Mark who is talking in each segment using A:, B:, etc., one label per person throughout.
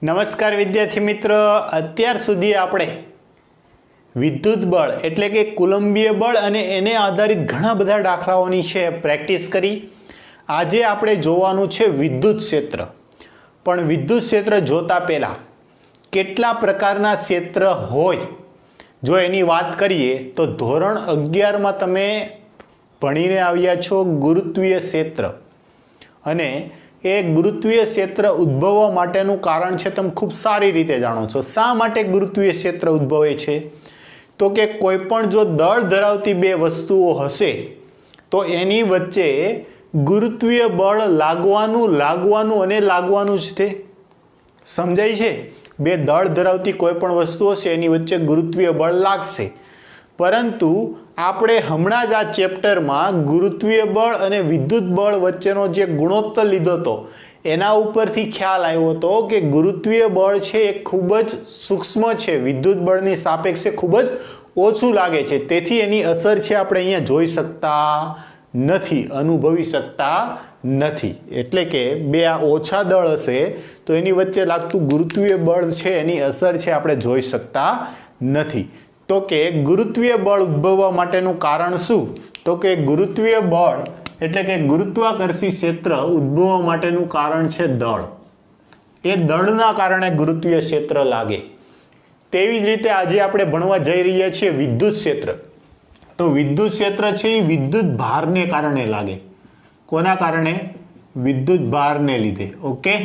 A: નમસ્કાર વિદ્યાર્થી મિત્ર, અત્યાર સુધી આપણે વિદ્યુત બળ એટલે કે કુલંબીય બળ અને એને આધારિત ઘણા બધા દાખલાઓની છે પ્રેક્ટિસ કરી. આજે આપણે જોવાનું છે વિદ્યુત ક્ષેત્ર. પણ વિદ્યુત ક્ષેત્ર જોતા પહેલા કેટલા પ્રકારના ક્ષેત્ર હોય જો એની વાત કરીએ તો ધોરણ 11માં તમે ભણીને આવ્યા છો ગુરુત્વીય ક્ષેત્ર, અને એ ગુરુત્વીય ક્ષેત્ર ઉદ્ભવવા માટેનું કારણ છે તમે ખૂબ સારી રીતે જાણો છો. શા માટે ગુરુત્વીય ક્ષેત્ર ઉદ્ભવે છે? તો કે કોઈ પણ જો દળ ધરાવતી બે વસ્તુઓ હશે તો એની વચ્ચે ગુરુત્વીય બળ લાગવાનું જ છે. સમજાય છે? બે દળ ધરાવતી કોઈ પણ વસ્તુ હશે એની વચ્ચે ગુરુત્વીય બળ લાગશે. પરંતુ આપણે હમણાં જ આ ચેપ્ટરમાં ગુરુત્વીય બળ અને વિદ્યુત બળ વચ્ચેનો જે ગુણોત્તર લીધો હતો એના ઉપરથી ખ્યાલ આવ્યો હતો કે ગુરુત્વીય બળ છે એ ખૂબ જ સૂક્ષ્મ છે, વિદ્યુત બળની સાપેક્ષે ખૂબ જ ઓછું લાગે છે. તેથી એની અસર છે આપણે અહીંયા જોઈ શકતા નથી, અનુભવી શકતા નથી. એટલે કે બે આ ઓછા દળ હશે તો એની વચ્ચે લાગતું ગુરુત્વીય બળ છે એની અસર છે આપણે જોઈ શકતા નથી. તો કે ગુરુત્વીય બળ ઉદ્ભવવા માટેનું કારણ શું? તો કે ગુરુત્વીય બળ એટલે કે ગુરુત્વાકર્ષી ક્ષેત્ર ઉદ્ભવવા માટેનું કારણ છે દળ. એ દળના કારણે ગુરુત્વીય ક્ષેત્ર લાગે. તેવી જ રીતે આજે આપણે ભણવા જઈ રહ્યા છીએ વિદ્યુત ક્ષેત્ર. તો વિદ્યુત ક્ષેત્ર છે એ વિદ્યુત ભારને કારણે લાગે. કોના કારણે? વિદ્યુત ભારને લીધે. ઓકે.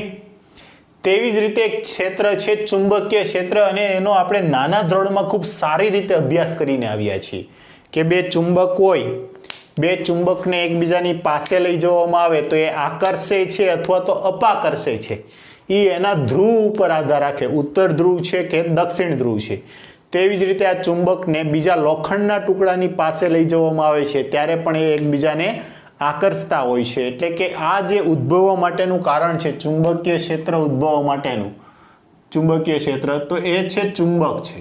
A: તેવી જ રીતે એક ક્ષેત્ર છે ચુંબકીય ક્ષેત્ર, અને એનો આપણે નાના ધોરણમાં ખૂબ સારી રીતે અભ્યાસ કરીને આવ્યા છીએ કે બે ચુંબક હોય, બે ચુંબકને એકબીજાની પાસે લઈ જવામાં આવે તો એ આકર્ષે છે અથવા તો અપાકર્ષે છે. એ એના ધ્રુવ ઉપર આધાર રાખે, ઉત્તર ધ્રુવ છે કે દક્ષિણ ધ્રુવ છે. તેવી જ રીતે આ ચુંબકને બીજા લોખંડના ટુકડાની પાસે લઈ જવામાં આવે છે ત્યારે પણ એ એકબીજાને આકર્ષતા હોય છે. એટલે કે આ જે ઉદ્ભવવા માટેનું કારણ છે ચુંબકીય ક્ષેત્ર ઉદ્ભવવા માટેનું, ચુંબકીય ક્ષેત્ર તો એ છે ચુંબક છે.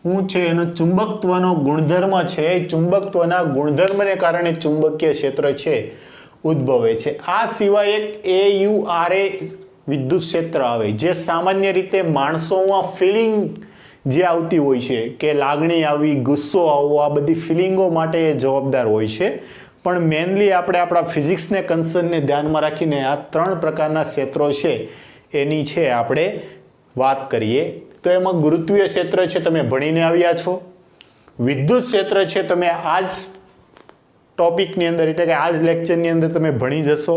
A: શું છે? એનો ચુંબકત્વનો ગુણધર્મ છે. એ ચુંબકત્વના ગુણધર્મને કારણે ચુંબકીય ક્ષેત્ર છે ઉદ્ભવે છે. આ સિવાય એક AURA વિદ્યુત ક્ષેત્ર આવે જે સામાન્ય રીતે માણસોમાં ફિલિંગ જે આવતી હોય છે કે લાગણી આવી, ગુસ્સો આવવો, આ બધી ફિલિંગો માટે એ જવાબદાર હોય છે. પણ મેનલી આપણે આપણા ફિઝિક્સને કન્સર્નને ધ્યાનમાં રાખીને આ ત્રણ પ્રકારના ક્ષેત્રો છે એની છે આપણે વાત કરીએ. તો એમાં ગુરુત્વીય ક્ષેત્ર છે તમે ભણીને આવ્યા છો, વિદ્યુત ક્ષેત્ર છે તમે આ જ ટોપિકની અંદર એટલે કે આ જ લેક્ચરની અંદર તમે ભણી જશો,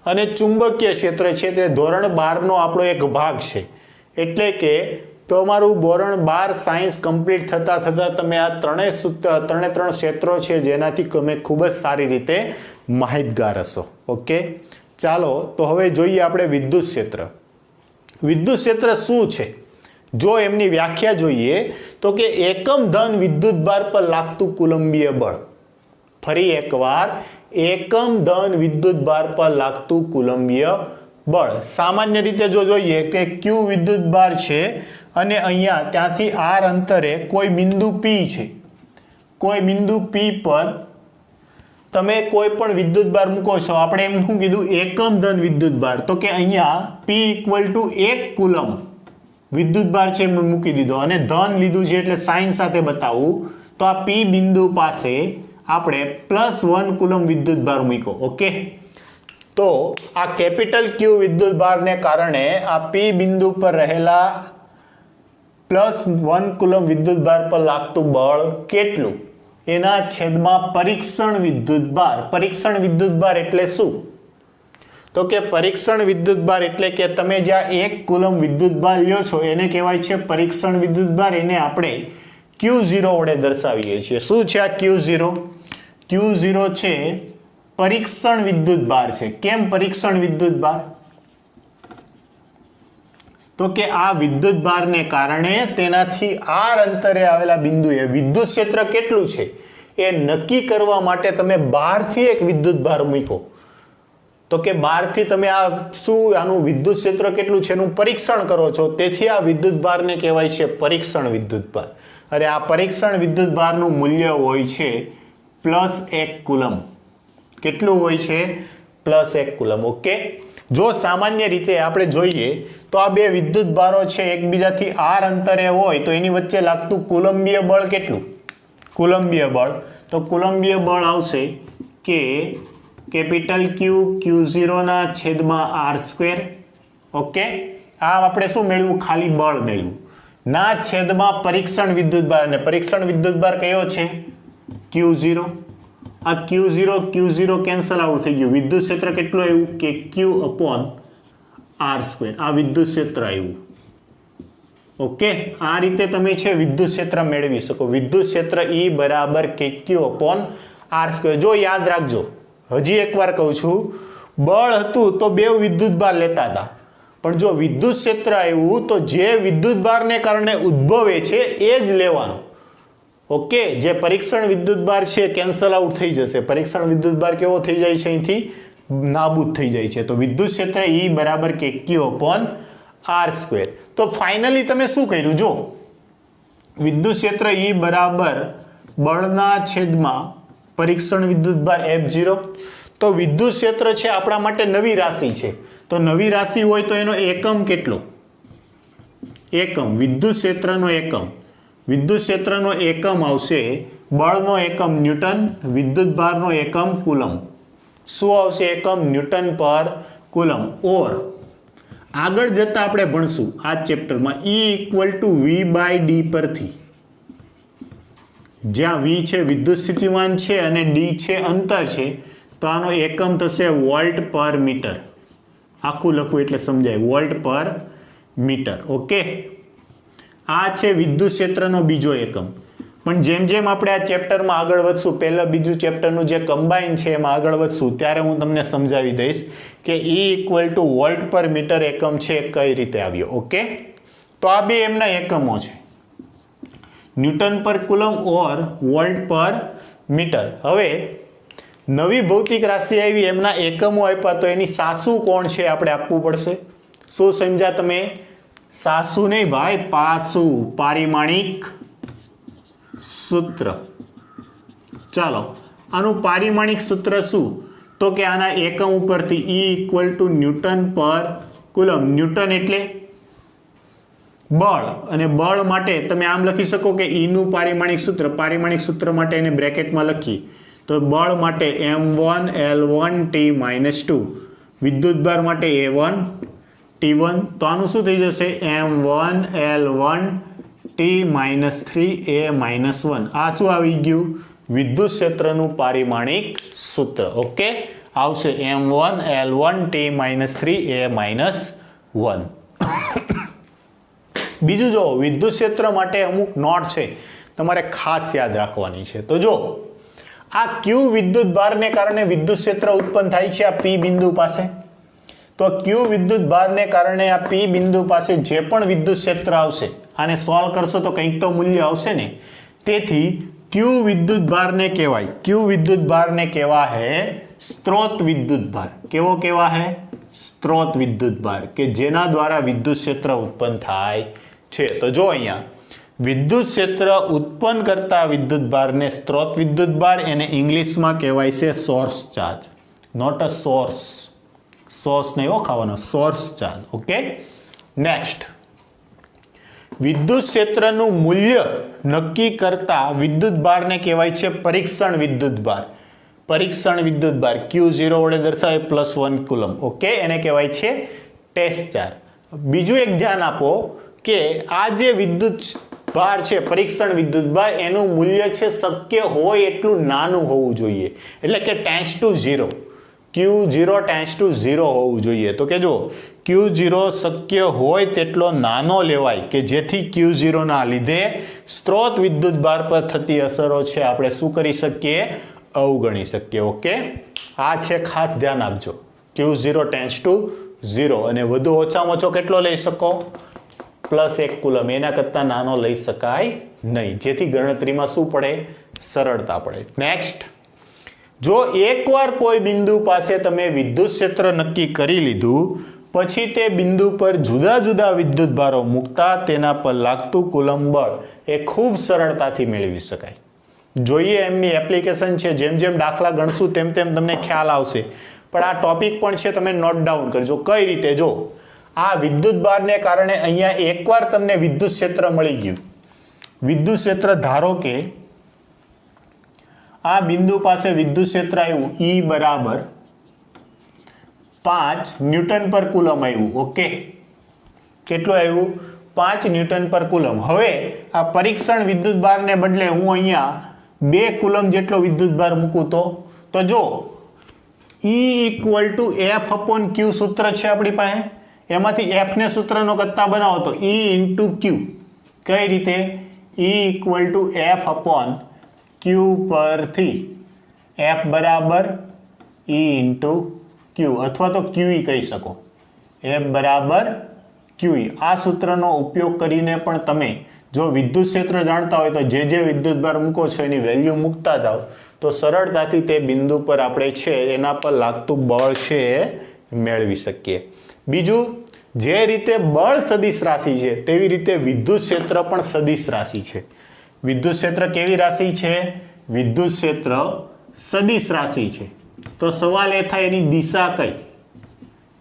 A: અને ચુંબકીય ક્ષેત્ર છે તે ધોરણ 12નો આપણો એક ભાગ છે. એટલે કે તમારું ધોરણ 12 સાયન્સ કમ્પ્લીટ થતાં તમે આ ત્રણે ક્ષેત્રો છે જેનાથી તમે ખૂબ જ સારી રીતે માહિતગાર હશો. ઓકે, ચાલો તો હવે જોઈએ આપણે વિદ્યુત ક્ષેત્ર. વિદ્યુત ક્ષેત્ર શું છે? જો એમની વ્યાખ્યા જોઈએ તો કે એકમ ધન વિદ્યુત ભાર પર લાગતું કુલંબીય બળ. ફરી એકવાર, એકમ ધન વિદ્યુત ભાર પર લાગતું કુલંબીય બળ. સામાન્ય રીતે જો જોઈએ કે Q વિદ્યુત ભાર છે અને અહીંયા ત્યાંથી r અંતરે કોઈ બિંદુ P છે. કોઈ બિંદુ P પર તમે કોઈ પણ વિદ્યુત ભાર મૂકો છો. આપણે એમ શું કીધું? એકમ ધન વિદ્યુત ભાર. તો કે અહીંયા P = 1 કુલમ વિદ્યુત ભાર છે મૂકી દીધો, અને ધન લીધું છે એટલે સાઇન સાથે બતાવું તો આ P બિંદુ પાસે આપણે +1 કુલમ વિદ્યુત ભાર મૂક્યો. ઓકે, તો આ કેપિટલ Q વિદ્યુત ભારને કારણે આ P બિંદુ પર રહેલા +1 કુલમ વિદ્યુત ભાર પર લાગતું બળ કેટલું? એના છેદમાં પરીક્ષણ વિદ્યુત ભાર. પરીક્ષણ વિદ્યુત ભાર એટલે શું? તો કે પરીક્ષણ વિદ્યુત ભાર એટલે કે તમે જ્યાં 1 કુલમ વિદ્યુત ભાર લ્યો છો એને કહેવાય છે પરીક્ષણ વિદ્યુત ભાર. એને આપણે Q0 વડે દર્શાવીએ છીએ. શું છે આ Q0? Q0 છે પરીક્ષણ વિદ્યુત ભાર છે. કેમ પરીક્ષણ વિદ્યુત ભાર? તો કે આ વિદ્યુત ભારને કારણે તેનાથી r અંતરે આવેલા બિંદુએ વિદ્યુત ક્ષેત્ર કેટલું છે એ નક્કી કરવા માટે તમે બહારથી એક વિદ્યુત ભાર મૂકો. તો કે બહારથી તમે આ શું આનું વિદ્યુત ક્ષેત્ર કેટલું છે એનું પરીક્ષણ કરો છો, તેથી આ વિદ્યુત ભારને કહેવાય છે પરીક્ષણ વિદ્યુત ભાર. અને આ પરીક્ષણ વિદ્યુત ભારનું મૂલ્ય હોય છે +1 કુલમ. કેટલું હોય છે? +1 કુલમ. ઓકે, જો સામાન્ય રીતે આપણે જોઈએ તો આ બે વિદ્યુત ભારો છે એકબીજાથી r અંતરે હોય તો એની વચ્ચે લાગતું કુલંબીય બળ કેટલું? કુલંબીય બળ તો કુલંબીય બળ આવશે કે કેપિટલ Q Q0 ના છેદમાં r². ઓકે, આ આપણે શું મેળવ્યું? ખાલી બળ મેળવ્યું ના છેદમાં પરીક્ષણ વિદ્યુતભાર, અને પરીક્ષણ વિદ્યુતભાર કયો છે? Q0. આ Q0 કેન્સલ આઉટ થઈ ગયું. વિદ્યુત ક્ષેત્ર કેટલું આવ્યું? કે Q/r². આ વિદ્યુત ક્ષેત્ર આવ્યું. ઓકે, આ રીતે તમે છે વિદ્યુત ક્ષેત્ર મેળવી શકો. વિદ્યુત ક્ષેત્ર E બરાબર KQ/r². જો યાદ રાખજો, હજી એકવાર કહું છું, બળ હતું તો બે વિદ્યુતભાર લેતા હતા, પણ જો વિદ્યુત ક્ષેત્ર આવ્યું તો જે વિદ્યુતભારને કારણે ઉદ્ભવે છે એ જ લેવાનું. ઓકે, જે પરીક્ષણ વિદ્યુતભાર છે કેન્સલ આઉટ થઈ જશે. પરીક્ષણ વિદ્યુતભાર કેવો થઈ જાય છે? અહીંથી નાબૂદ થઈ જાય છે. તો વિદ્યુત ક્ષેત્ર E બરાબર KQ/r². તો ફાઇનલી તમે શું કર્યું? જો વિદ્યુત ક્ષેત્ર E બરાબર બળના છેદમાં પરીક્ષણ વિદ્યુતભાર F0. તો વિદ્યુત ક્ષેત્ર છે આપણા માટે નવી રાશિ છે. તો નવી રાશિ હોય તો એનો એકમ કેટલો? એકમ, વિદ્યુત ક્ષેત્રનો એકમ. વિદ્યુત ક્ષેત્રનો એકમ આવશે, બળનો એકમ ન્યૂટન, વિદ્યુતભારનો એકમ કુલમ. શું આવશે? એકમ ન્યૂટન પર કુલમ. ઓર આગળ જતા આપણે ભણશું આ ચેપ્ટરમાં E = V/d પરથી, જ્યાં V છે વિદ્યુત સ્થિતિમાન છે અને d છે અંતર છે, તો આનો એકમ થશે વોલ્ટ પર મીટર. આખું લખવું એટલે સમજાય, વોલ્ટ પર મીટર. ઓકે, આ છે વિદ્યુત ક્ષેત્રનો બીજો એકમ. પણ જેમ જેમ આપણે આ ચેપ્ટરમાં આગળ વધશું, પહેલા બીજું ચેપ્ટરનું જે કમ્બાઈન છે એમાં આગળ વધશું, ત્યારે હું તમને સમજાવી દઈશ કે E = વોલ્ટ પર મીટર એકમ છે કઈ રીતે આવ્યો. ઓકે, તો આ બે એમના એકમો છે, ન્યૂટન પર કુલમ ઓર વોલ્ટ પર મીટર. હવે નવી ભૌતિક રાશિ આવી, એમના એકમો આપ્યા, તો એની સાસુ કોણ છે આપણે આપવું પડશે. શું સમજ્યા તમે? સાસુ નહીં ભાઈ, પાસુ, પારિમાણિક સૂત્ર. ચાલો, આનું પારિમાણિક સૂત્ર શું? તો કે આના એકમ ઉપરથી E = ન્યૂટન પર કુલમ. ન્યૂટન એટલે બળ, અને બળ માટે તમે આમ લખી શકો કે E નું પારિમાણિક સૂત્ર. પારિમાણિક સૂત્ર માટે એને બ્રેકેટમાં લખી તો બળ માટે m1L1T-2, વિદ્યુતભાર માટે A1 T1. તો આનું શું થઈ જશે? m1L1T-3A-1. આ શું આવી ગયું? વિદ્યુત ક્ષેત્રનું પારિમાણિક સૂત્ર. ઓકે, આવશે m1L1T-3A-1. બીજું જો વિદ્યુત ક્ષેત્ર માટે અમુક નોટ છે તમારે ખાસ યાદ રાખવાની છે. તો જો આ Q વિદ્યુત ભારને કારણે વિદ્યુત ક્ષેત્ર ઉત્પન્ન થાય છે આ P બિંદુ પાસે. તો Q વિદ્યુત ભારને કારણે આ P બિંદુ પાસે જે પણ વિદ્યુત ક્ષેત્ર આવશે, આને સોલ્વ કરશો તો કંઈક તો મૂલ્ય આવશે ને. તેથી Q વિદ્યુત ભારને કહેવાય, Q વિદ્યુત ભારને કહેવાય સ્ત્રોત વિદ્યુત ભાર. કેવો કહેવાય? સ્ત્રોત વિદ્યુત ભાર, કે જેના દ્વારા વિદ્યુત ક્ષેત્ર ઉત્પન્ન થાય છે. તો જો અહીંયા વિદ્યુત ક્ષેત્ર ઉત્પન્ન કરતા વિદ્યુત ભારને સ્ત્રોત વિદ્યુત ભાર, એને ઇંગ્લિશમાં કહેવાય છે source charge. Not a source, source નહીં હો ખાવાનો, સોર્સ ચાર્જ. ઓકે, નેક્સ્ટ, વિદ્યુત ક્ષેત્રનું મૂલ્ય નક્કી કરતા વિદ્યુત ભારને કહેવાય છે પરીક્ષણ વિદ્યુત ભાર. પરીક્ષણ વિદ્યુત ભાર Q0 વડે દર્શાવે +1 કુલમ. ઓકે, એને કહેવાય છે ટેસ્ટ ચાર્જ. બીજું એક ધ્યાન આપો કે આ જે વિદ્યુત ભાર છે પરીક્ષણ વિદ્યુત ભાર, એનું મૂલ્ય છે શક્ય હોય એટલું નાનું હોવું જોઈએ, એટલે કે →0. Q0 →0 હોવું જોઈએ. તો કે જો Q0 શક્ય હોય તેટલો નાનો લેવાય, કે જેથી Q0 ના લીધે સ્ત્રોત વિદ્યુત ભાર પર થતી અસરો છે આપણે શું કરી શકીએ? અવગણી શકીએ. ઓકે, આ છે ખાસ ધ્યાન આપજો. Q0 →0, અને વધુ ઓછામાં ઓછો કેટલો લઈ શકો? +1 કુલમ. એના કરતાં નાનો લઈ શકાય નહીં, જેથી ગણતરીમાં શું પડે? સરળતા પડે. નેક્સ્ટ, જો એકવાર કોઈ બિંદુ પાસે તમે વિદ્યુત ક્ષેત્ર નક્કી કરી લીધું, પછી તે બિંદુ પર જુદા જુદા વિદ્યુત ભારો મૂકતા તેના પર લાગતું કુલમ બળ એ ખૂબ સરળતાથી મેળવી શકાય. જોઈએ એમની એપ્લિકેશન છે, જેમ જેમ દાખલા ગણશું તેમ તેમ તમને ખ્યાલ આવશે. પણ આ ટોપિક પણ છે, તમે નોટ ડાઉન કરજો. કઈ રીતે? જો આ વિદ્યુત ભારને કારણે અહીંયા એકવાર તમને વિદ્યુત ક્ષેત્ર મળી ગયું. વિદ્યુત ક્ષેત્ર ધારો કે આ બિંદુ પાસે વિદ્યુત ક્ષેત્ર આવ્યું E બરાબર 5 ન્યૂટન પર કુલમ આવ્યું. ઓકે, કેટલું આવ્યું? 5 ન્યૂટન પર કુલમ. હવે આ પરીક્ષણ વિદ્યુત ભારને બદલે હું અહીંયા 2 કુલમ જેટલો વિદ્યુત ભાર મૂકું તો જો E = F/Q સૂત્ર છે આપણી પાસે, એમાંથી F ને સૂત્રનો કરતા બનાવો તો E × Q. કઈ રીતે? E = F/Q પરથી F બરાબર E × Q અથવા તો QE કહી શકો. F બરાબર QE. આ સૂત્રનો ઉપયોગ કરીને પણ તમે જો વિદ્યુત ક્ષેત્ર જાણતા હોય તો જે વિદ્યુત ભાર મૂકો છો એની વેલ્યુ મૂકતા જાઓ તો સરળતાથી તે બિંદુ પર આપણે છે એના પર લાગતું બળ છે એ મેળવી શકીએ. બીજું, જે રીતે બળ સદિશ રાશિ છે તેવી રીતે વિદ્યુત ક્ષેત્ર પણ સદિશ રાશિ છે. વિદ્યુત ક્ષેત્ર કેવી રાશિ છે? વિદ્યુત ક્ષેત્ર સદિશ રાશિ છે. તો સવાલ એ થાય એની દિશા કઈ?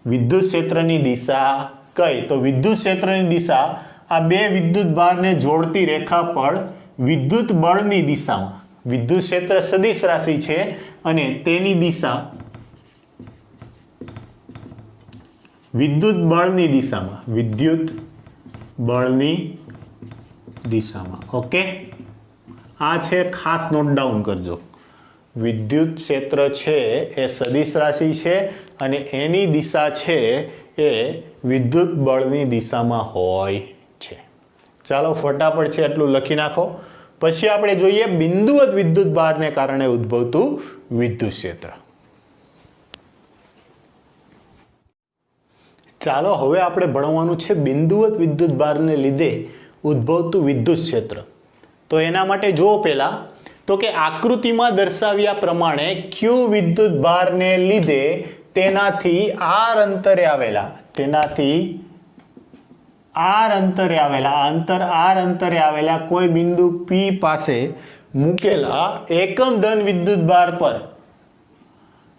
A: વિદ્યુત ક્ષેત્રની દિશા કઈ? તો વિદ્યુત ક્ષેત્રની દિશા આ બે વિદ્યુત ભારને જોડતી રેખા પર વિદ્યુત બળની દિશામાં, વિદ્યુત ક્ષેત્ર સદિશ રાશિ છે અને તેની દિશા વિદ્યુત બળની દિશામાં, વિદ્યુત બળની દિશામાં. ઓકે, આ છે, ખાસ નોટ ડાઉન કરજો. વિદ્યુત ક્ષેત્ર છે એ સદિશ રાશિ છે અને એની દિશા છે એ વિદ્યુત બળની દિશામાં હોય છે. ચાલો ફટાફટ છે એટલું લખી નાખો. પછી આપણે જોઈએ બિંદુવત વિદ્યુત ભારને કારણે ઉદ્ભવતું વિદ્યુત ક્ષેત્ર. ચાલો હવે આપણે ભણવાનું છે બિંદુવત વિદ્યુત ભારને લીધે ઉદ્ભવતું વિદ્યુત ક્ષેત્ર. તો એના માટે જો પહેલા તો કે આકૃતિમાં દર્શાવ્યા પ્રમાણે Q વિદ્યુત ભારને લીધે તેનાથી r અંતરે આવેલા કોઈ બિંદુ P પાસે મૂકેલા એકમ ધન વિદ્યુત ભાર પર,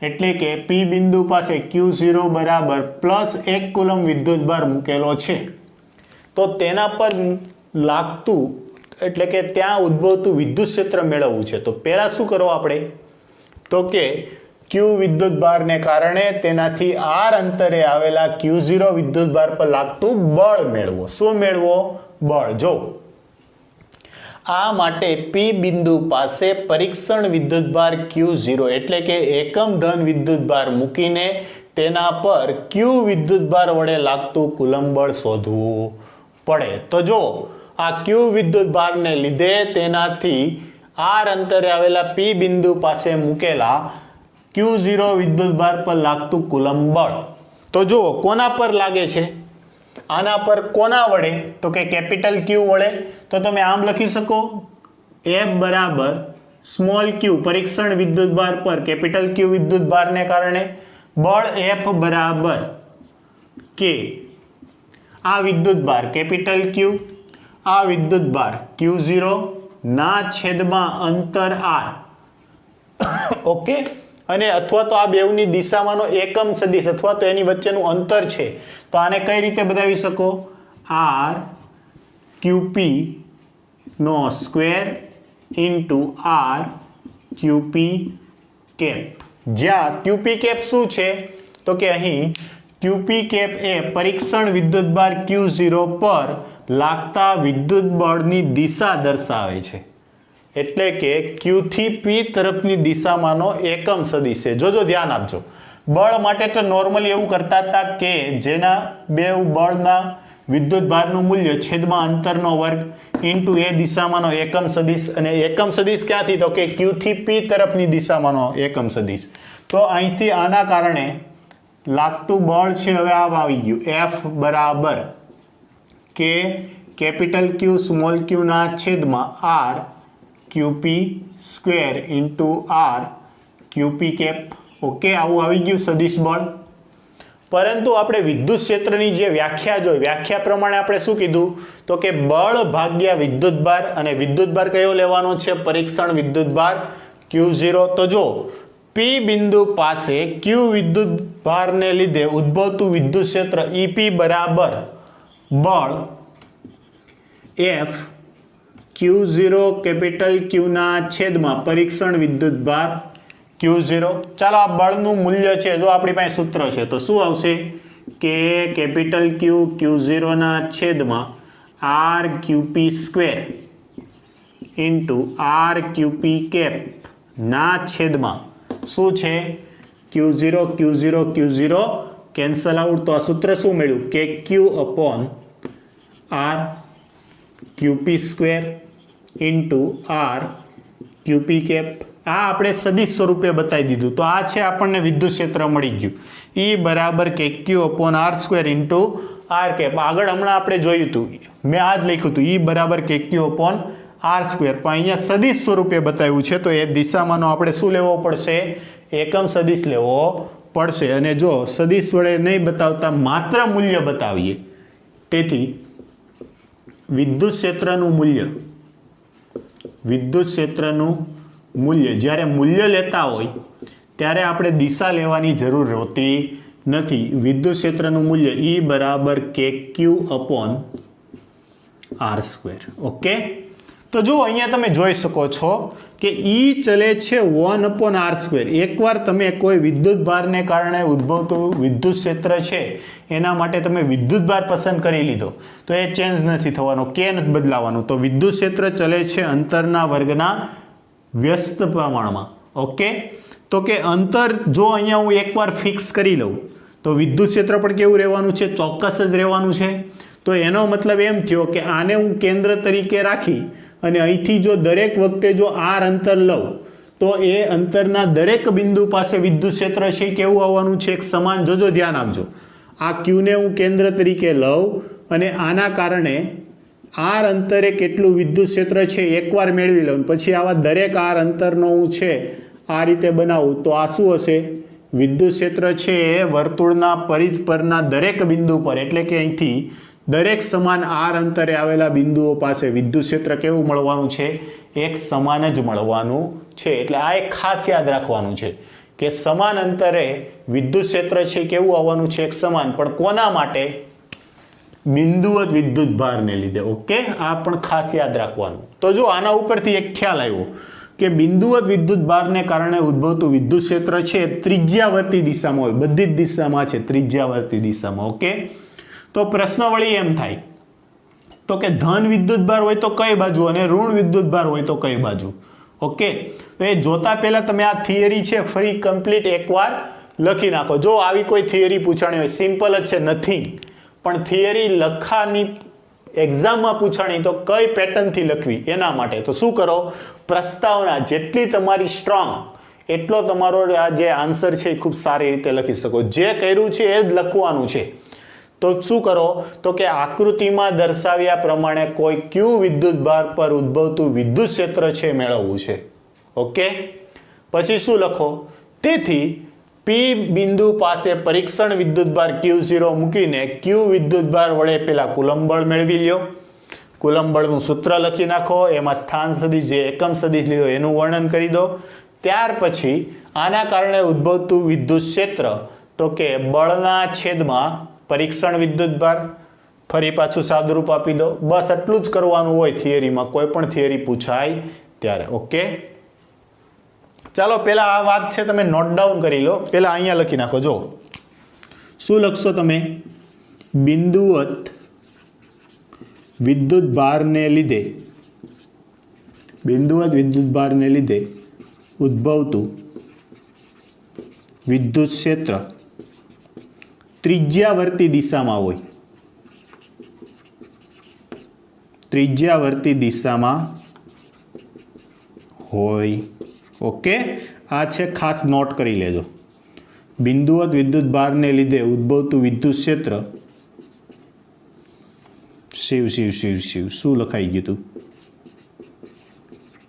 A: એટલે કે P બિંદુ પાસે Q0 બરાબર +1 કુલમ વિદ્યુત ભાર મૂકેલો છે તો તેના પર લાગતું એટલે કે ત્યાં ઉદ્ભવતું વિદ્યુત ક્ષેત્ર મેળવવું છે. તો પહેલા શું કરો આપણે? તો કે Q વિદ્યુત ભારને કારણે તેનાથી r અંતરે આવેલા Q0 વિદ્યુત ભાર પર લાગતું બળ મેળવો. શું મેળવો? બળ. જો આ માટે P બિંદુ પાસે પરીક્ષણ વિદ્યુત ભાર Q0 એટલે કે એકમ ધન વિદ્યુત ભાર મૂકીને તેના પર Q વિદ્યુત ભાર વડે લાગતું કુલમ બળ શોધવું પડે. તો જો આ Q વિદ્યુત ભારને લીધે તેનાથી r અંતરે આવેલા P બિંદુ પાસે મૂકેલા Q0 વિદ્યુત ભાર પર લાગતું કુલમ બળ. તો જુઓ કોના પર લાગે છે? આના પર કોના વડે? તો કે કેપિટલ Q વડે. તો તમે આમ લખી શકો F બરાબર સ્મોલ q પરીક્ષણ વિદ્યુત ભાર પર કેપિટલ Q વિદ્યુત ભારને કારણે બળ F બરાબર K. આ વિદ્યુત ભાર કેપિટલ Q, આ વિદ્યુત ભાર Q0 ના છેદમાં અંતર r. ઓકે, અને અથવા તો આ બેવની દિશામાંનો એકમ સદિશ અથવા તો એની વચ્ચેનું અંતર છે તો આને કઈ રીતે બતાવી શકો? r qp નો square into r qp cap. જ્યાં qp કેપ શું છે? તો કે અહીં qp કેપ એ પરીક્ષણ વિદ્યુત ભાર Q0 પર લાગતા વિદ્યુત બળની દિશા દર્શાવે છે. એટલે કે Q થી P તરફની દિશામાંનો એકમ સદિશ છે. જોજો ધ્યાન આપજો. બળ માટે તો નોર્મલી એવું કરતા હતા કે જેના બે બળના વિદ્યુત ભારનું મૂલ્ય છેદમાં અંતરનો વર્ગ ઇન્ટુ એ દિશામાંનો એકમ સદિશ, અને એકમ સદિશ ક્યાંથી? તો કે Q થી P તરફની દિશામાંનો એકમ સદિશ. તો અહીંથી આના કારણે લાગતું બળ છે હવે આ આવી ગયું F બરાબર કે કેપિટલ Q સ્મોલ q ના છેદમાં r qp square into r qp cap. Okay, આવું આવી ગયું સદિશ બળ. પરંતુ આપણે વિદ્યુત ક્ષેત્રની જે વ્યાખ્યા જોઈ, વ્યાખ્યા પ્રમાણે આપણે શું કીધું? તો કે બળ ભાગ્યા વિદ્યુત ભાર, અને વિદ્યુત ભાર કયો લેવાનો છે? પરીક્ષણ વિદ્યુત ભાર Q0. તો જો પી બિંદુ પાસે ક્યુ વિદ્યુત ભારને લીધે ઉદ્ભવતું વિદ્યુત ક્ષેત્ર ઈપી બરાબર બળ એફ Q0 કેપિટલ Q ના છેદમાં પરીક્ષણ વિદ્યુત ભાર Q0. ચાલો આ બળનું મૂલ્ય છે, જો આપણી પાસે સૂત્ર છે તો શું આવશે કે કેપિટલ Q Q0 ના છેદમાં R QP square into R QP cap ના છેદમાં શું છે Q0 Q0 Q0 cancel out, તો આ સૂત્ર શું મળ્યું કે Q upon R QP square into R QP cap. આ આપણે સદિશ સ્વરૂપે બતાવી દીધું, તો આ છે આપણને વિદ્યુત ક્ષેત્ર મળી ગયું. E બરાબર કે Q upon R square into R cap. આગળ હમણાં આપણે જોયું હતું, મેં આ જ લખ્યું હતું E બરાબર કે Q અપોન R સ્ક્વેર, પણ અહીંયા સદિશ સ્વરૂપે બતાવ્યું છે તો એ દિશામાંનો આપણે શું લેવો પડશે, એકમ સદિશ લેવો પડશે. અને જો સદિશ વડે નહીં બતાવતા માત્ર મૂલ્ય બતાવીએ, તેથી વિદ્યુત ક્ષેત્રનું મૂલ્ય જ્યારે મૂલ્ય લેતા હોય ત્યારે આપણે દિશા લેવાની જરૂર હોતી નથી. વિદ્યુત ક્ષેત્રનું મૂલ્ય E બરાબર કે Q upon R square. Okay, તો જો અહીંયા તમે જોઈ શકો છો કે E ચલે છે 1 અપોન R સ્ક્વેર. એકવાર તમે કોઈ વિદ્યુત ભારને કારણે ઉદ્ભવતું વિદ્યુત ક્ષેત્ર છે એના માટે તમે વિદ્યુત ભાર પસંદ કરી લીધો તો એ ચેન્જ નથી થવાનો, કે નથી બદલાવાનું. તો વિદ્યુત ક્ષેત્ર ચલે છે અંતરના વર્ગના વ્યસ્ત પ્રમાણમાં. ઓકે, તો કે અંતર જો અહીંયા હું એકવાર ફિક્સ કરી લઉં તો વિદ્યુત ક્ષેત્ર પણ કેવું રહેવાનું છે, ચોક્કસ જ રહેવાનું છે. તો એનો મતલબ એમ થયો કે આને હું કેન્દ્ર તરીકે રાખી અને અહીંથી જો દરેક વખતે જો R અંતર લઉં તો એ અંતરના દરેક બિંદુ પાસે વિદ્યુત ક્ષેત્ર છે કેવું આવવાનું છે, એક સમાન. જોજો ધ્યાન આપજો, આ ક્યુને હું કેન્દ્ર તરીકે લઉં અને આના કારણે R અંતરે કેટલું વિદ્યુત ક્ષેત્ર છે એકવાર મેળવી લઉં, પછી આવા દરેક R અંતરનો હું છે આ રીતે બનાવું તો આ શું હશે, વિદ્યુત ક્ષેત્ર છે એ વર્તુળના પરિધ પરના દરેક બિંદુ પર, એટલે કે અહીંથી દરેક સમાન R અંતરે આવેલા બિંદુઓ પાસે વિદ્યુત ક્ષેત્ર કેવું મળવાનું છે, એક સમાન જ મળવાનું છે. એટલે આ એક ખાસ યાદ રાખવાનું છે કે સમાન અંતરે વિદ્યુત ક્ષેત્ર છે કેવું આવવાનું છે, એક સમાન. પણ કોના માટે, બિંદુવત વિદ્યુત ભારને લીધે. ઓકે, આ પણ ખાસ યાદ રાખવાનું. તો જો આના ઉપરથી એક ખ્યાલ આવ્યો કે બિંદુવત વિદ્યુત ભારને કારણે ઉદ્ભવતું વિદ્યુત ક્ષેત્ર છે ત્રિજ્યાવર્તી દિશામાં હોય, બધી જ દિશામાં છે, ત્રિજ્યાવર્તી દિશામાં. ઓકે, તો પ્રશ્ન વળી એમ થાય તો કે ધન વિદ્યુત ભાર હોય તો કઈ બાજુ અને ઋણ વિદ્યુત ભાર હોય તો કઈ બાજુ. ઓકે, તો એ જોતા પહેલા તમે આ થિયરી છે ફરી કમ્પ્લીટ એકવાર લખી નાખો. જો આવી કોઈ થિયરી પૂછાણી હોય, સિમ્પલ જ છે, નથી પણ થિયરી લખાની એક્ઝામમાં પૂછાણી તો કઈ પેટર્નથી લખવી એના માટે તો શું કરો, પ્રસ્તાવના જેટલી તમારી સ્ટ્રોંગ એટલો તમારો આ જે આન્સર છે એ ખૂબ સારી રીતે લખી શકો. જે કર્યું છે એ જ લખવાનું છે. તો શું કરો તો કે આકૃતિમાં દર્શાવ્યા પ્રમાણે કોઈ ક્યુ વિદ્યુત ભાર પર ઉદ્ભવતું વિદ્યુત ક્ષેત્ર છે મેળવવું છે. ઓકે, પછી શું લખો, તેથી પી બિંદુ પાસે પરીક્ષણ વિદ્યુત ભાર Q0 મૂકીને ક્યુ વિદ્યુત ભાર વડે પેલા કુલંબ બળ મેળવી લ્યો. કુલંબ બળનું સૂત્ર લખી નાખો, એમાં સ્થાન સદિશ જે એકમ સદિશ લીધો એનું વર્ણન કરી દો. ત્યાર પછી આના કારણે ઉદ્ભવતું વિદ્યુત ક્ષેત્ર તો કે બળના છેદમાં પરીક્ષણ વિદ્યુત ભાર, ફરી પાછું સાદુરૂપ આપી દો. બસ એટલું જ કરવાનું હોય થિયરીમાં, કોઈ પણ થિયરી પૂછાય ત્યારે. ઓકે, ચાલો પેલા આ વાત છે તમે નોટ ડાઉન કરી લો. પેલા અહીંયા લખી નાખો. જો શું લખશો તમે, બિંદુવત વિદ્યુત ભારને લીધે ઉદ્ભવતું વિદ્યુત ક્ષેત્ર ત્રિજ્યાવર્તી દિશામાં હોય. ઓકે, આ છે ખાસ નોટ કરી લેજો. બિંદુવત વિદ્યુત ભારને લીધે ઉદ્ભવતું વિદ્યુત ક્ષેત્ર શું લખાઈ ગયું હતું,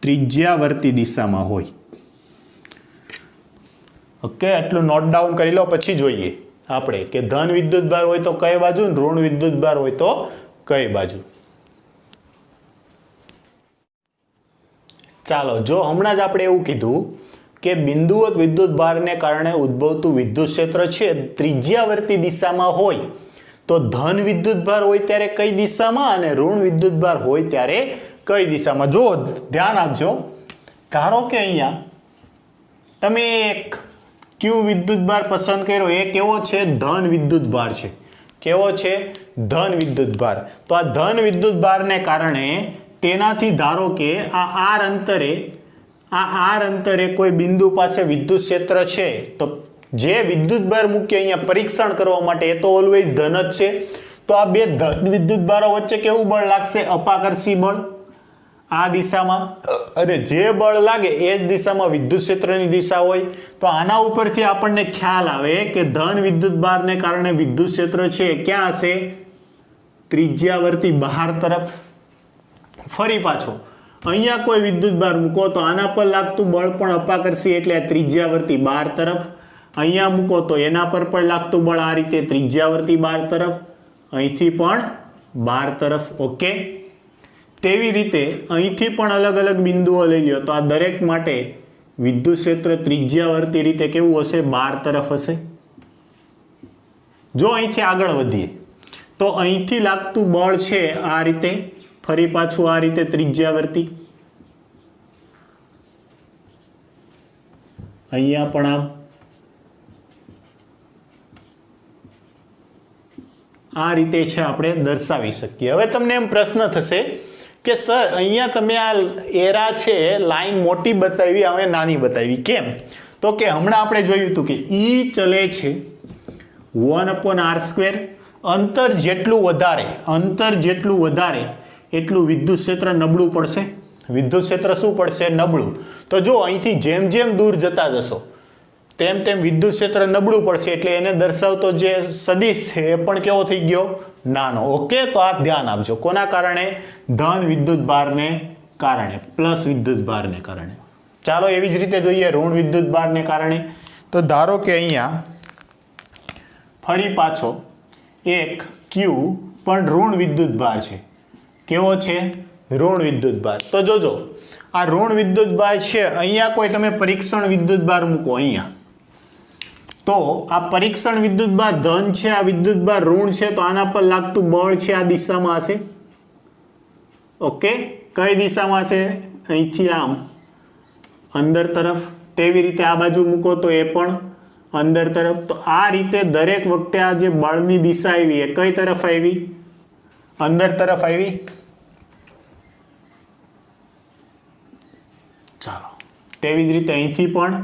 A: ત્રિજ્યાવર્તી દિશામાં હોય. ઓકે, એટલું નોટ ડાઉન કરી લો. પછી જોઈએ આપણે કે ધન વિદ્યુત ભાર હોય તો કઈ બાજુ, ઋણ વિદ્યુત ભાર હોય તો કઈ બાજુ. ચાલો, જો હમણાં જ આપણે એવું કીધું કે બિંદુવત વિદ્યુત ભારને કારણે ઉદ્ભવતું વિદ્યુત ક્ષેત્ર છે ત્રિજ્યાવર્તી દિશામાં હોય તો ધન વિદ્યુત ભાર હોય ત્યારે કઈ દિશામાં અને ઋણ વિદ્યુત ભાર હોય ત્યારે કઈ દિશામાં. જો ધ્યાન આપજો, ધારો કે અહીંયા તમે એક ક્યુ વિદ્યુત ભાર પસંદ કર્યો, એ કેવો છે? ધન વિદ્યુત ભાર છે. કેવો છે? ધન વિદ્યુત ભાર. તો આ ધન વિદ્યુત ભારને કારણે તેનાથી ધારો કે આ આર અંતરે કોઈ બિંદુ પાસે વિદ્યુત ક્ષેત્ર છે, તો જે વિદ્યુત ભાર મૂકીએ અહીંયા પરીક્ષણ કરવા માટે એ તો ઓલવેઝ ધન જ છે. તો આ બે ધન વિદ્યુત ભારો વચ્ચે કેવું બળ લાગશે? અપાકર્ષી બળ આ દિશામાં, અને જે બળ લાગે એ જ દિશામાં વિદ્યુત ક્ષેત્રની દિશા હોય. તો આના ઉપરથી આપણને ખ્યાલ આવે કે ધન વિદ્યુત ભારને કારણે વિદ્યુત ક્ષેત્ર છે ક્યાં હશે? ત્રિજ્યાવર્તી બહાર તરફ. ફરી પાછો અહીંયા કોઈ વિદ્યુત ભાર મૂકો તો આના પર લાગતું બળ પણ અપાકર્ષી એટલે ત્રિજ્યાવર્તી બહાર તરફ. અહીંયા મૂકો તો એના પર પણ લાગતું બળ આ રીતે ત્રિજ્યાવર્તી બહાર તરફ, અહીંથી પણ બહાર તરફ. ઓકે, તેવી રીતે અહીંથી પણ અલગ અલગ બિંદુઓ લઈ લ્યો તો આ દરેક માટે વિદ્યુત ક્ષેત્ર ત્રિજ્યાવર્તી રીતે કેવું હશે? બહાર તરફ હશે. જો અહીંથી આગળ વધીએ તો અહીંથી લાગતું બળ છે આ રીતે, ફરી પાછું આ રીતે ત્રિજ્યાવર્તી, અહીંયા પણ આ રીતે છે આપણે દર્શાવી શકીએ. હવે તમને એમ પ્રશ્ન થશે કે સર અહીંયા તમે આ એરા છે લાઈન મોટી બતાવી, હવે નાની બતાવી, કેમ? તો કે હમણાં આપણે જોયું હતું કે ઈ ચલે છે 1/r². અંતર જેટલું વધારે એટલું વિદ્યુત ક્ષેત્ર નબળું પડશે. વિદ્યુત ક્ષેત્ર શું પડશે? નબળું. તો જો અહીંથી જેમ જેમ દૂર જતા જશો તેમ તેમ વિદ્યુત ક્ષેત્ર નબળું પડશે, એટલે એને દર્શાવતો જે સદિશ છે એ પણ કેવો થઈ ગયો? નાનો. ઓકે, તો આ ધ્યાન આપજો. કોના કારણે? ધન વિદ્યુત ભારને કારણે, પ્લસ વિદ્યુત ભારને કારણે. ચાલો એવી જ રીતે જોઈએ ઋણ વિદ્યુત ભારને કારણે. તો ધારો કે અહીંયા ફરી પાછો એક ક્યુ પણ ઋણ વિદ્યુત ભાર છે. કેવો છે? ઋણ વિદ્યુત ભાર. તો જોજો આ ઋણ વિદ્યુત ભાર છે, અહીંયા કોઈ તમે પરીક્ષણ વિદ્યુત ભાર મૂકો અહીંયા, તો આ પરીક્ષણ વિદ્યુત ભાર ધન છે, આ વિદ્યુત ભાર ઋણ છે, તો આના પર લાગતું બળ છે આ દિશામાં હશે. ઓકે, કઈ દિશામાં હશે? અહીંથી આમ અંદર તરફ. તેવી રીતે આ બાજુ મૂકો તો એ પણ અંદર તરફ. તો આ રીતે દરેક વખતે આ જે બળની દિશા આવી એ કઈ તરફ આવી? અંદર તરફ આવી. ચાલો તેવી જ રીતે અહીંથી પણ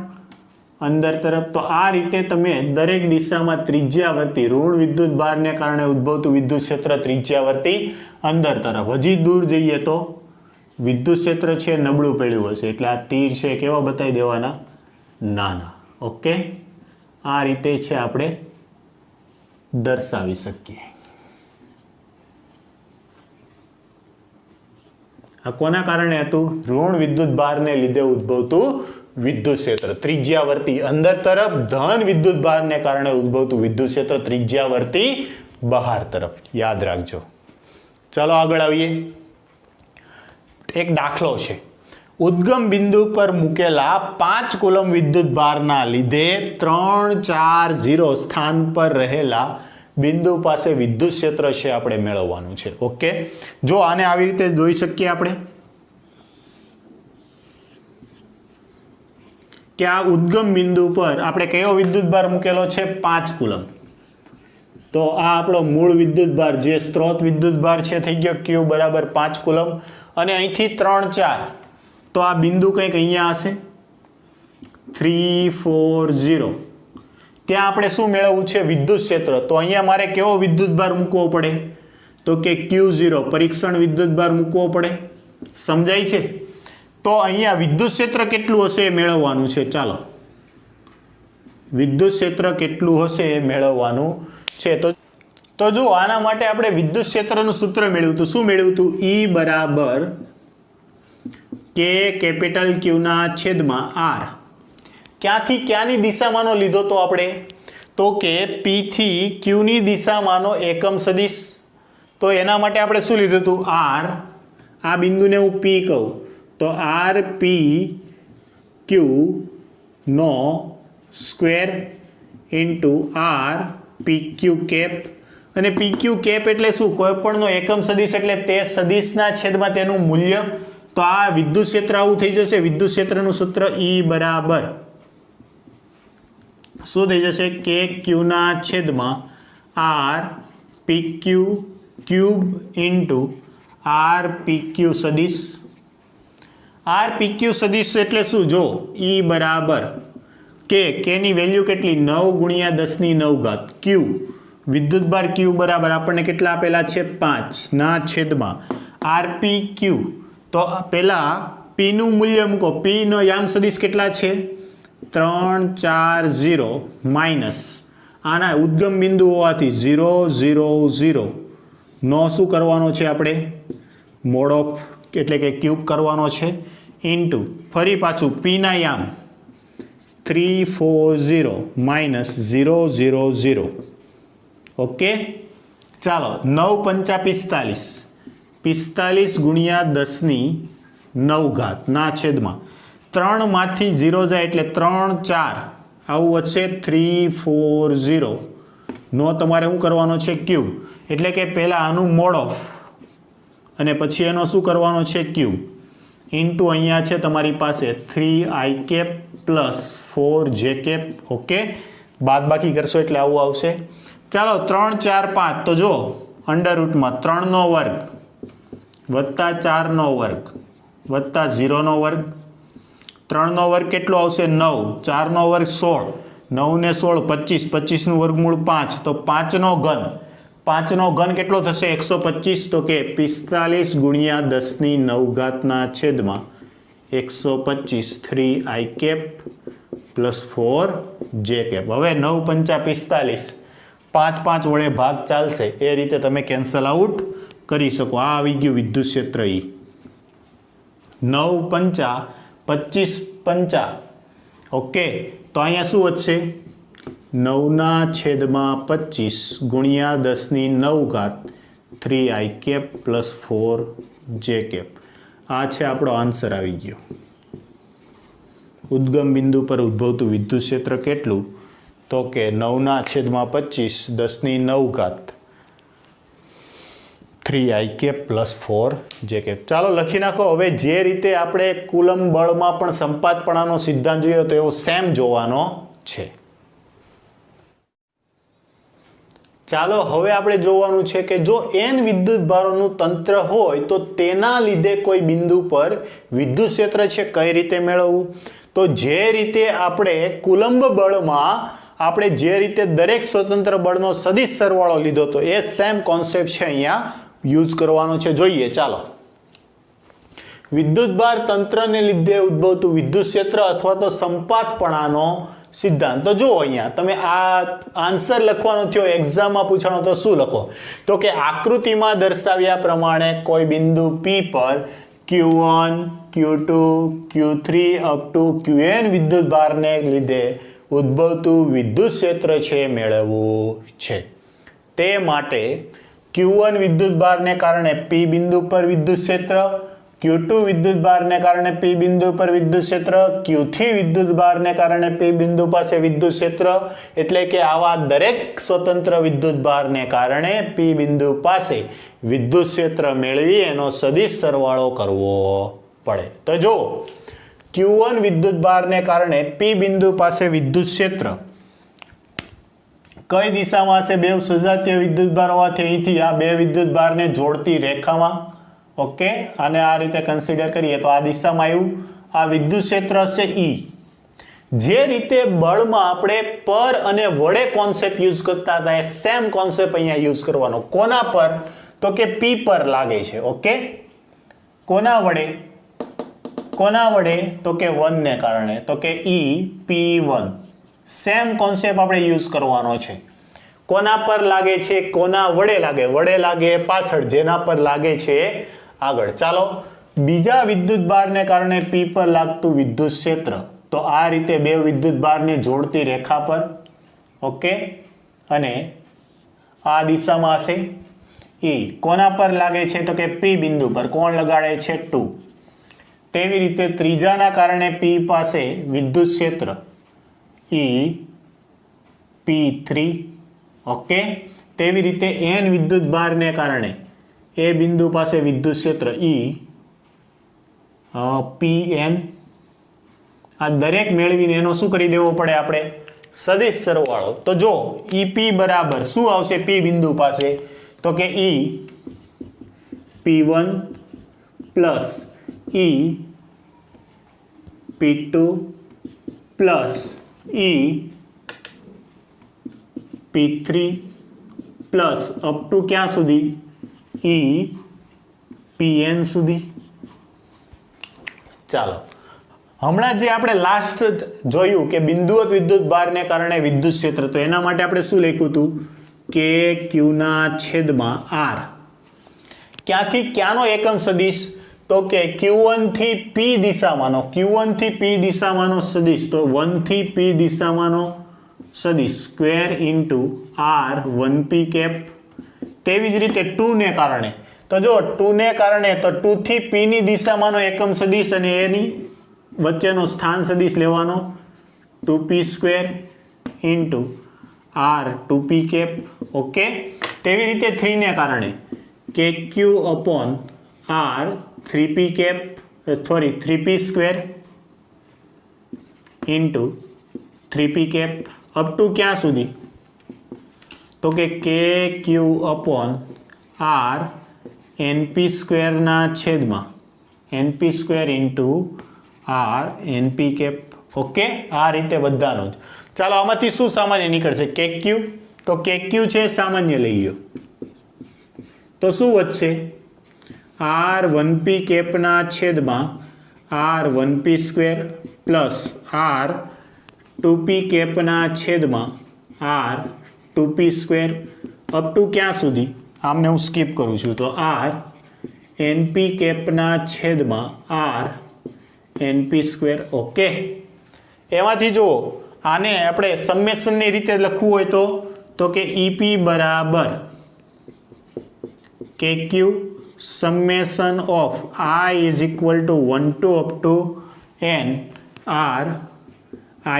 A: અંદર તરફ. તો આ રીતે તમે દરેક દિશામાં ત્રિજ્યાવર્તી ઋણ વિદ્યુત ભારને કારણે ઉદ્ભવતું વિદ્યુત ક્ષેત્ર ત્રિજ્યાવર્તી અંદર તરફ. હજી દૂર જઈએ તો વિદ્યુત ક્ષેત્ર છે નબળું પડ્યું હશે, એટલે આ તીર છે કેવા બતાવી દેવાના? નાના. ઓકે, આ રીતે છે આપણે દર્શાવી શકીએ. આ કોના કારણે હતું? ઋણ વિદ્યુત ભારને લીધે ઉદ્ભવતું વિદ્યુત ક્ષેત્ર ત્રિજ્યાવર્તી અંદર તરફ, ધન વિદ્યુત ભારને કારણે ઉદ્ભવતું વિદ્યુત ક્ષેત્ર ત્રિજ્યાવર્તી બહાર તરફ. યાદ રાખજો. ચાલો આગળ આવીએ. એક દાખલો છે. ઉદ્ગમ બિંદુ પર મૂકેલા 5 કુલમ વિદ્યુત ભારના લીધે 3, 4, 0 સ્થાન પર રહેલા બિંદુ પાસે વિદ્યુત ક્ષેત્ર છે આપણે મેળવવાનું છે. ઓકે, જો આને આવી રીતે જોઈ શકીએ આપણે કે આ ઉદ્ગમ બિંદુ પર આપણે કયો વિદ્યુત ભાર મૂકેલો છે? 5 કુલમ. તો આ આપણો મૂળ વિદ્યુત ભાર જે સ્ત્રોત વિદ્યુત ભાર છે થઈ ગયો Q બરાબર 5 કુલમ. અને અહીંથી 3, 4 તો આ બિંદુ કંઈક અહીંયા હશે 3, 4, 0. ત્યાં આપણે શું મેળવવું છે? વિદ્યુત ક્ષેત્ર. તો અહીંયા મારે કેવો વિદ્યુત ભાર મૂકવો પડે? તો કે Q0 પરીક્ષણ વિદ્યુત ભાર મૂકવો પડે. સમજાય છે? તો અહીંયા વિદ્યુત ક્ષેત્ર કેટલું હશે એ મેળવવાનું છે. ચાલો વિદ્યુત ક્ષેત્ર કેટલું હશે એ મેળવવાનું છે. તો જો આના માટે આપણે વિદ્યુત ક્ષેત્રનું સૂત્ર મેળવ્યું હતું. શું મેળવ્યું હતું? E બરાબર K કેપિટલ Q ના છેદમાં R. ક્યાંથી ક્યાંની દિશામાંનો લીધો તો આપણે? તો કે P થી Q ની દિશામાંનો એકમ સદિશ. તો એના માટે આપણે શું લીધું હતું? R. આ બિંદુને હું P કહું તો R P Q નો square into R PQ cap. અને પીક્યુ કેપ એટલે શું? કોઈ પણનો એકમ સદિશ એટલે તે સદિશના છેદમાં તેનું મૂલ્ય. તો આ વિદ્યુત ક્ષેત્ર આવું થઈ જશે. વિદ્યુત ક્ષેત્રનું સૂત્ર ઈ બરાબર શું થઈ જશે? કે ક્યુ ના છેદમાં R PQ cube into R PQ સદિશ. આર પીક્યુ સદિશ એટલે શું? જો ઈ બરાબર કે ની વેલ્યુ કેટલી? 9 ગુણ્યા 10⁹ ક્યુ વિદ્યુત ભાર ક્યુ બરાબર આપણને કેટલા આપેલા છે? 5 ના છેદમાં આરપી ક્યુ. તો પહેલા પી નું મૂલ્ય મૂકો. પી નો યામ સદિશ કેટલા છે? 3 4 0 માઇનસ આના ઉદ્ગમ બિંદુ હોવાથી 0 0 0 નો શું કરવાનો છે આપણે? મોડ ઓફ એટલે કે ક્યુબ કરવાનો છે. ઇન્ટુ ફરી પાછું પી ના યામ 3 4 0 માઇનસ 0 0 0. ઓકે, ચાલો 9 5 45 45 ગુણ્યા 10⁹ ના છેદમાં 3 માંથી 0 જાય એટલે 3 4 આવું વધશે 3 4 0 નો તમારે શું કરવાનો છે? ક્યુબ. એટલે કે પહેલાં આનું મોડ ઓફ અને પછી એનો શું કરવાનો છે? ક્યુબ. ઇન્ટુ અહીંયા છે તમારી પાસે 3i cap plus 4j cap. Okay, બાદ બાકી કરશો એટલે આવું આવશે. ચાલો 3 4 5 તો જો અંડર રૂટમાં 3 નો વર્ગ વત્તા 4 નો વર્ગ વત્તા 0 નો વર્ગ. 3 નો વર્ગ કેટલો આવશે? 9. 4 નો વર્ગ 16. 9 ને 16 25. 25 નું વર્ગમૂળ 5. તો 5 નો ઘન. 5 નો ઘન કેટલો થશે? 125. તો કે 45 ગુણ્યા 10⁹ ના છેદમાં 125 3i cap plus 4j cap. હવે 9 5 45 5 5 વડે ભાગ ચાલશે એ રીતે તમે કેન્સલ આઉટ કરી શકો. આ આવી ગયું વિદ્યુત ક્ષેત્ર ઈ. 9 5 25 5. ઓકે, તો અહીંયા શું વધશે? 9 ના છેદમાં 25 ગુણ્યા 10⁹ 3i cap plus 4j cap. આ છે આપણો આન્સર આવી ગયો. ઉદ્ગમ બિંદુ પર ઉદ્ભવતું વિદ્યુત ક્ષેત્ર કેટલું? તો કે 9 ના છેદમાં 25 10⁹ 3i cap plus 4j cap. ચાલો લખી નાખો. હવે જે રીતે આપણે કુલમ્બ બળમાં પણ સંપાતપણાનો સિદ્ધાંત જોયો તો એવો સેમ જોવાનો છે. ચાલો હવે આપણે જોવાનું છે કે જો n વિદ્યુત ભારોનું તંત્ર હોય તો તેના લીધે કોઈ બિંદુ પર વિદ્યુત ક્ષેત્ર છે કઈ રીતે મેળવવું? તો જે રીતે આપણે કુલમ્બ બળમાં આપણે જે રીતે દરેક સ્વતંત્ર બળનો સદિશ સરવાળો લીધો તો એ સેમ કોન્સેપ્ટ છે અહીંયા યુઝ કરવાનો છે. જોઈએ ચાલો. વિદ્યુત ભાર તંત્રને લીધે ઉદ્ભવતું વિદ્યુત ક્ષેત્ર અથવા તો સંપાતપણાનો સિદ્ધાંત. તો જુઓ અહીંયા તમે આ આન્સર લખવાનો થયો એક્ઝામમાં પૂછવાનો તો શું લખો? તો કે આકૃતિમાં દર્શાવ્યા પ્રમાણે કોઈ બિંદુ P પર Q1 Q2 Q3 up to Qn વિદ્યુત ભારને લીધે ઉદ્ભવતું વિદ્યુત ક્ષેત્ર છે મેળવવું છે. તે માટે Q1 વિદ્યુત ભારને કારણે P બિંદુ પર વિદ્યુત ક્ષેત્ર, Q2 વિદ્યુત ભારને કારણે P બિંદુ પર વિદ્યુત ક્ષેત્ર, Q3 વિદ્યુત ભારને કારણે P બિંદુ પાસે વિદ્યુત ક્ષેત્ર. એટલે કે આવા દરેક સ્વતંત્ર વિદ્યુત ભારને કારણે P બિંદુ પાસે વિદ્યુત ક્ષેત્ર મેળવી એનો સદિશ સરવાળો કરવો પડે. તો જો Q1 વિદ્યુત ભારને કારણે P બિંદુ પાસે વિદ્યુત ક્ષેત્ર કઈ દિશામાં હશે? બે સજાતીય વિદ્યુત ભાર હોવાથી અહીંથી આ બે વિદ્યુત ભારને જોડતી રેખામાં. ઓકે, અને આ રીતે કન્સિડર કરીએ તો આ દિશામાં આવ્યું. આ વિદ્યુત ક્ષેત્ર હશે E. જે રીતે બળમાં આપણે પર અને વડે કોન્સેપ્ટ યુઝ કરતા હતા એ સેમ કોન્સેપ્ટ અહીંયા યુઝ કરવાનો. કોના પર? તો કે P પર લાગે છે. ઓકે, કોના વડે? કોના વડે? તો કે 1 ને કારણે. તો કે E P1. સેમ કોન્સેપ્ટ આપણે યુઝ કરવાનો છે. કોના પર લાગે છે? કોના વડે લાગે? વડે લાગે પાછળ, જેના પર લાગે છે આગળ. ચાલો બીજા વિદ્યુત ભારને કારણે P પર લાગતું વિદ્યુત ક્ષેત્ર. તો આ રીતે બે વિદ્યુત ભારને જોડતી રેખા પર. ઓકે, અને આ દિશામાં હશે E. કોના પર લાગે છે? તો કે P બિંદુ પર. કોણ લગાડે છે? 2. તેવી રીતે ત્રીજાના કારણે P પાસે વિદ્યુત ક્ષેત્ર P3 ઓકે. તેવી રીતે n વિદ્યુત ભારને કારણે એ બિંદુ પાસે વિદ્યુત ક્ષેત્ર Pn. આ દરેક મેળવીને એનો શું કરી દેવો પડે આપણે સદિશ સરવાળો. તો જો EP બરાબર શું આવશે P બિંદુ પાસે તો કે P1 plus P2 plus P3 plus up to ક્યાં સુધી Pn સુધી. ચાલો હમણાં જે આપણે લાસ્ટ જોયું કે બિંદુવત વિદ્યુત ભારને કારણે વિદ્યુત ક્ષેત્ર, તો એના માટે આપણે શું લખ્યું હતું કે Q ના છેદમાં R. ક્યાંથી ક્યાંનો એકમ સદિશ તો કે Q1 થી P દિશામાંનો, Q1 થી P દિશામાંનો સદિશ, તો 1 થી P દિશામાંનો સદિશ square into R 1P cap. તેવી જ રીતે 2 ને કારણે, તો જો 2 ને કારણે તો 2 થી P ની દિશામાંનો એકમ સદિશ અને એની વચ્ચેનો સ્થાન સદિશ લેવાનો 2P square into R 2P cap okay. તેવી રીતે 3 ને કારણે કે Q upon R 3P cap sorry 3P square into 3P cap up to ક્યાં સુધી તો કે KQ અપોન R NP સ્ક્વેરના છેદમાં NP square into R NP cap okay. આ રીતે બધાનો જ. ચાલો આમાંથી શું સામાન્ય નીકળશે KQ, તો KQ છે સામાન્ય લઈ લો તો શું વધશે R 1P કેપના છેદમાં R 1P square plus R 2P કેપના છેદમાં R 2P square up to ક્યાં સુધી, આમને હું સ્કીપ કરું છું, તો R NP કેપના છેદમાં R NP સ્ક્વેર ઓકે. એમાંથી જુઓ આને આપણે સમેશનની રીતે લખવું હોય તો કે EP બરાબર KQ summation of I is equal to 1 to up to n R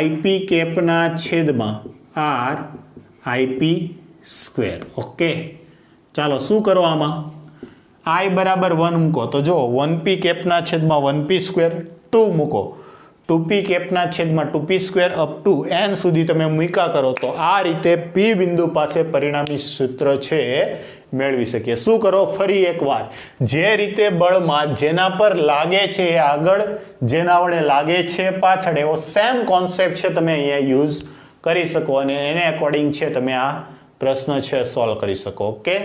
A: IP કેપના છેદમાં R IP સ્ક્વેર ઓકે. ચાલો શું કરો આમાં I બરાબર 1 મૂકો તો જો 1P કેપના છેદમાં 1P સ્ક્વેર 2 મૂકો 2P કેપના છેદમાં 2P square up to n સુધી તમે મૂકા કરો તો આ રીતે P બિંદુ પાસે પરિણામી સૂત્ર છે મેળવી શકીએ. શું કરો ફરી એકવાર, જે રીતે બળમાં જેના પર લાગે છે એ આગળ, જેના વડે લાગે છે પાછળ, એવો સેમ કોન્સેપ્ટ છે તમે અહીંયા યુઝ કરી શકો અને એને અકોર્ડિંગ છે તમે આ પ્રશ્ન છે સોલ્વ કરી શકો ઓકે.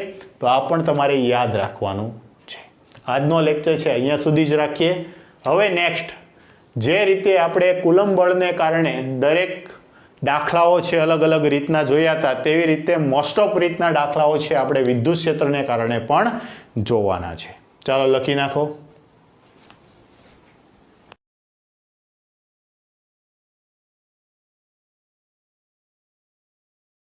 A: તો આ પણ તમારે યાદ રાખવાનું છે. આજનો લેક્ચર છે અહીંયા સુધી જ રાખીએ. હવે નેક્સ્ટ જે રીતે આપણે કુલમ બળને કારણે દરેક દાખલાઓ છે અલગ અલગ રીતના જોયા હતા, તેવી રીતે મોસ્ટ ઓફ રીતના દાખલાઓ છે આપણે વિદ્યુત ક્ષેત્રને કારણે પણ જોવાના છે. ચાલો લખી નાખો.